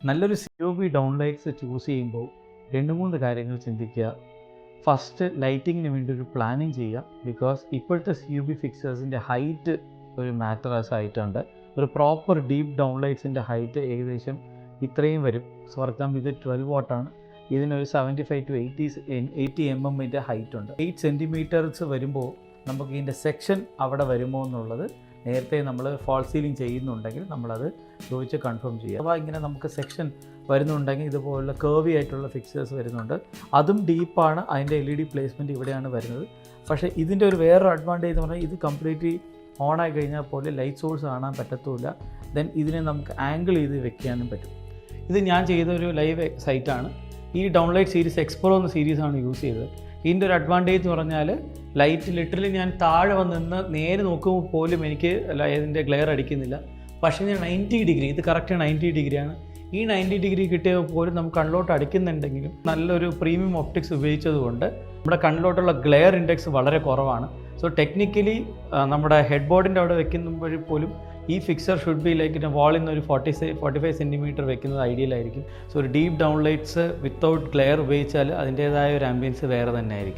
നല്ലൊരു COB ഡൗൺലൈറ്റ്സ് choose ചെയ്യുമ്പോൾ 2-3 കാര്യങ്ങൾ ചിന്തിക്കുക. ഫസ്റ്റ് ലൈറ്റിങ്ങിന് വേണ്ടി ഒരു പ്ലാനിങ് ചെയ്യുക. ബിക്കോസ് ഇപ്പോഴത്തെ COB ഫിക്സേഴ്സിൻ്റെ ഹൈറ്റ് ഒരു മാറ്റേഴ്സ് ആയിട്ടുണ്ട്. ഒരു പ്രോപ്പർ ഡീപ്പ് ഡൗൺലൈറ്റ്സിൻ്റെ ഹൈറ്റ് ഏകദേശം ഇത്രയും വരും. ഫോർ എക്സാമ്പിൾ ഇത് 12 വാട്ടാണ്. ഇതിനൊരു 75 to 80 mm ഹൈറ്റ് ഉണ്ട്. 8 സെൻറ്റിമീറ്റേഴ്സ് വരുമ്പോൾ നമുക്ക് ഇതിൻ്റെ സെക്ഷൻ അവിടെ വരുമോ എന്നുള്ളത് നേരത്തെ നമ്മൾ ഫാൾ സീലിംഗ് ചെയ്യുന്നുണ്ടെങ്കിൽ നമ്മളത് ചോദിച്ച് കൺഫേം ചെയ്യുക. അപ്പോൾ ഇങ്ങനെ നമുക്ക് സെക്ഷൻ വരുന്നുണ്ടെങ്കിൽ ഇതുപോലുള്ള കേർവി ആയിട്ടുള്ള ഫിക്സേഴ്സ് വരുന്നുണ്ട്. അതും ഡീപ്പാണ്. അതിൻ്റെ LED പ്ലേസ്മെൻറ്റ് ഇവിടെയാണ് വരുന്നത്. പക്ഷേ ഇതിൻ്റെ ഒരു വേറൊരു അഡ്വാൻറ്റേജ് എന്ന് പറഞ്ഞാൽ ഇത് കംപ്ലീറ്റ്ലി ഓണായി കഴിഞ്ഞാൽ പോലെ ലൈറ്റ് സോഴ്സ് കാണാൻ പറ്റത്തുമില്ല. ദെൻ ഇതിനെ നമുക്ക് ആംഗിൾ ചെയ്ത് വെക്കാനും പറ്റും. ഇത് ഞാൻ ചെയ്തൊരു ലൈവ് സൈറ്റാണ്. ഈ ഡൗൺലൈറ്റ് സീരീസ് എക്സ്പ്രോ എന്ന സീരീസാണ് യൂസ് ചെയ്തത്. ഇതിൻ്റെ ഒരു അഡ്വാൻറ്റേജ് എന്ന് പറഞ്ഞാൽ ലൈറ്റ് ലിറ്ററലി ഞാൻ താഴെ വന്ന് നേരെ നോക്കുമ്പോൾ പോലും എനിക്ക് ഇതിൻ്റെ ഗ്ലെയർ അടിക്കുന്നില്ല. പക്ഷേ ഞാൻ 90 ഡിഗ്രി, ഇത് കറക്റ്റ് 90 ഡിഗ്രിയാണ്. ഈ 90 ഡിഗ്രി കിട്ടിയ പോലും നമുക്ക് കണ്ണിലോട്ട് അടിക്കുന്നുണ്ടെങ്കിലും നല്ലൊരു പ്രീമിയം ഒപ്റ്റിക്സ് ഉപയോഗിച്ചതുകൊണ്ട് നമ്മുടെ കണ്ണിലോട്ടുള്ള ഗ്ലെയർ ഇൻഡെക്സ് വളരെ കുറവാണ്. സോ ടെക്നിക്കലി നമ്മുടെ ഹെഡ് ബോർഡിൻ്റെ അവിടെ വെക്കുമ്പോഴും പോലും ഈ ഫിക്സർ ഷുഡ് ബി ലൈക്ക് വാളിൽ നിന്ന് ഒരു 45 സെൻറ്റിമീറ്റർ വെക്കുന്നത് ഐഡിയൽ ആയിരിക്കും. സോ ഒരു ഡീപ്പ് ഡൗൺലൈറ്റ്സ് വിത്തൗട്ട് ഗ്ലെയർ ഉപയോഗിച്ചാൽ അതിൻ്റേതായ ഒരു ആംബിയൻസ് വേറെ തന്നെ ആയിരിക്കും.